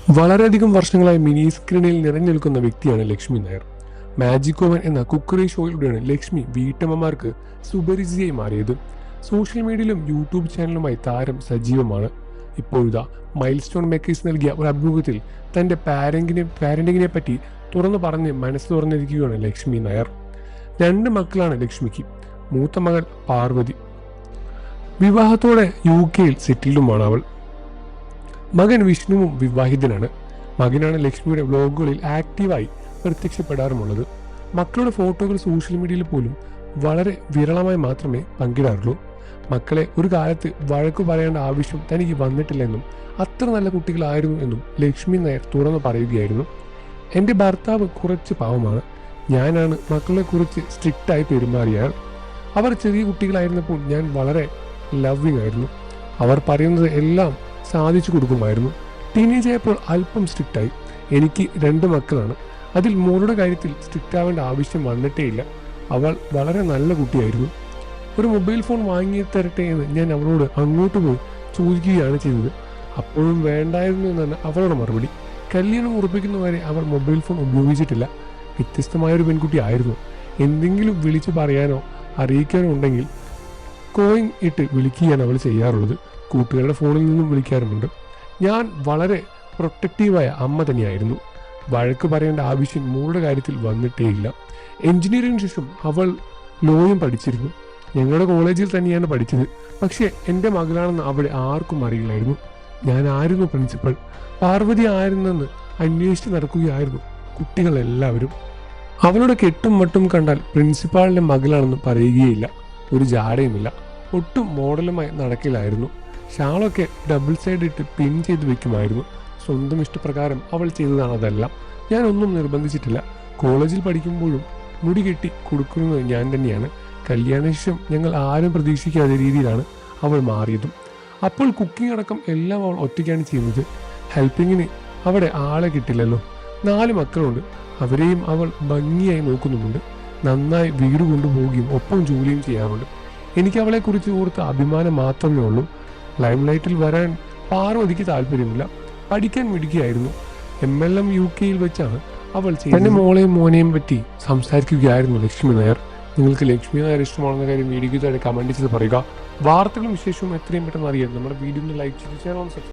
വളരെയധികം വർഷങ്ങളായി മിനി സ്ക്രീനിൽ നിറഞ്ഞു നിൽക്കുന്ന വ്യക്തിയാണ് ലക്ഷ്മി നായർ. മാജിക് ഓവൻ എന്ന കുക്കറി ഷോയിലൂടെയാണ് ലക്ഷ്മി വീട്ടമ്മമാർക്ക് സുപരിചിതയായി മാറിയത്. സോഷ്യൽ മീഡിയയിലും യൂട്യൂബ് ചാനലുമായി താരം സജീവമാണ്. ഇപ്പോഴിതാ മൈൽ സ്റ്റോൺ മേക്കേഴ്സ് നൽകിയ ഒരു അഭിമുഖത്തിൽ തന്റെ പാരന്റിങ്ങിനെ പറ്റി തുറന്നു പറഞ്ഞ് മനസ്സ് തുറന്നിരിക്കുകയാണ് ലക്ഷ്മി നായർ. 2 മക്കളാണ് ലക്ഷ്മിക്ക്. മൂത്ത മകൾ പാർവതി. വിവാഹത്തോടെ UK സെറ്റിൽഡുമാണ് അവൾ. മകൻ വിഷ്ണുവും വിവാഹിതനാണ്. മകനാണ് ലക്ഷ്മിയുടെ വ്ലോഗുകളിൽ ആക്റ്റീവായി പ്രത്യക്ഷപ്പെടാറുമുള്ളത്. മക്കളുടെ ഫോട്ടോകൾ സോഷ്യൽ മീഡിയയിൽ പോലും വളരെ വിരളമായി മാത്രമേ പങ്കിടാറുള്ളൂ. മക്കളെ ഒരു കാലത്ത് വഴക്കു പറയേണ്ട ആവശ്യം തനിക്ക് വന്നിട്ടില്ലെന്നും അത്ര നല്ല കുട്ടികളായിരുന്നു എന്നും ലക്ഷ്മി നായർ തുറന്നു പറയുകയായിരുന്നു. എൻ്റെ ഭർത്താവ് കുറച്ച് പാവമാണ്. ഞാനാണ് മക്കളെ കുറിച്ച് സ്ട്രിക്റ്റായി പെരുമാറിയാൽ. അവർ ചെറിയ കുട്ടികളായിരുന്നപ്പോൾ ഞാൻ വളരെ ലവ്വിംഗ് ആയിരുന്നു. അവർ പറയുന്നത് എല്ലാം സാധിച്ചു കൊടുക്കുമായിരുന്നു. ടീനേജ് ആയപ്പോൾ അല്പം സ്ട്രിക്റ്റായി. എനിക്ക് 2 മക്കളാണ്. അതിൽ മോളുടെ കാര്യത്തിൽ സ്ട്രിക്റ്റ് ആവേണ്ട ആവശ്യം വന്നിട്ടേയില്ല. അവൾ വളരെ നല്ല കുട്ടിയായിരുന്നു. ഒരു മൊബൈൽ ഫോൺ വാങ്ങി തരട്ടെ എന്ന് ഞാൻ അവളോട് അങ്ങോട്ട് പോയി ചോദിക്കുകയാണ് ചെയ്തത്. അപ്പോഴും വേണ്ടായിരുന്നു എന്നാണ് അവളുടെ മറുപടി. കല്യാണം ഉറപ്പിക്കുന്നവരെ അവൾ മൊബൈൽ ഫോൺ ഉപയോഗിച്ചിട്ടില്ല. വ്യത്യസ്തമായൊരു പെൺകുട്ടി ആയിരുന്നു. എന്തെങ്കിലും വിളിച്ചു പറയാനോ അറിയിക്കാനോ ഉണ്ടെങ്കിൽ കോയിങ് ഇട്ട് വിളിക്കുകയാണ് അവൾ ചെയ്യാറുള്ളത്. കൂട്ടുകാരുടെ ഫോണിൽ നിന്നും വിളിക്കാറുമുണ്ട്. ഞാൻ വളരെ പ്രൊട്ടക്റ്റീവായ അമ്മ തന്നെയായിരുന്നു. വഴക്ക് പറയേണ്ട ആവശ്യം മോളുടെ കാര്യത്തിൽ വന്നിട്ടേയില്ല. എഞ്ചിനീയറിംഗിന് ശേഷം അവൾ ലോയും പഠിച്ചിരുന്നു. ഞങ്ങളുടെ കോളേജിൽ തന്നെയാണ് പഠിച്ചത്. പക്ഷേ എൻ്റെ മകളാണെന്ന് അവിടെ ആർക്കും അറിയില്ലായിരുന്നു. ഞാൻ ആയിരുന്നു പ്രിൻസിപ്പൽ, പാർവതി ആയിരുന്നെന്ന് അന്വേഷിച്ച് നടക്കുകയായിരുന്നു കുട്ടികളെല്ലാവരും. അവളുടെ കെട്ടും മട്ടും കണ്ടാൽ പ്രിൻസിപ്പാളിൻ്റെ മകളാണെന്ന് പറയുകയില്ല. ഒരു ജാടയുമില്ല. ഒട്ടും മോഡലുമായി നടക്കില്ലായിരുന്നു. ഷാളൊക്കെ ഡബിൾ സൈഡ് ഇട്ട് പിൻ ചെയ്ത് വെക്കുമായിരുന്നു. സ്വന്തം ഇഷ്ടപ്രകാരം അവൾ ചെയ്തതാണ് അതെല്ലാം. ഞാനൊന്നും നിർബന്ധിച്ചിട്ടില്ല. കോളേജിൽ പഠിക്കുമ്പോഴും മുടി കെട്ടി കൊടുക്കുന്നത് ഞാൻ തന്നെയാണ്. കല്യാണശേഷം ഞങ്ങൾ ആരും പ്രതീക്ഷിക്കാത്ത രീതിയിലാണ് അവൾ മാറിയതും. അപ്പോൾ കുക്കിംഗ് അടക്കം എല്ലാം അവൾ ഒറ്റയ്ക്കാണ് ചെയ്യുന്നത്. ഹെൽപ്പിങ്ങിന് അവിടെ ആളെ കിട്ടില്ലല്ലോ. 4 മക്കളുണ്ട്. അവരെയും അവൾ ഭംഗിയായി നോക്കുന്നുമുണ്ട്. നന്നായി വീട് കൊണ്ടുപോവുകയും ഒപ്പം ജോലിയും ചെയ്യാറുണ്ട്. എനിക്ക് അവളെക്കുറിച്ച് ഓർത്ത് അഭിമാനം മാത്രമേ ഉള്ളൂ. ലൈം ലൈറ്റിൽ വരാൻ പാർവതിക്ക് താല്പര്യമില്ല. പഠിക്കാൻ മിടുക്കിയായിരുന്നു. MLM UK വെച്ചാണ് അവൾ തന്റെ മോളെയും മോനെയും പറ്റി സംസാരിക്കുകയായിരുന്നു ലക്ഷ്മി നായർ. നിങ്ങൾക്ക് ലക്ഷ്മി നായർ ഇഷ്ടമാണെന്ന കാര്യം വീഡിയോയ്ക്ക് താഴെ കമന്റ് ചെയ്ത് പറയുക. വാർത്തകളും വിശേഷവും എത്രയും പെട്ടെന്ന് അറിയാൻ നമ്മുടെ വീഡിയോ ലൈക്ക് ചെയ്ത് ചാനൽ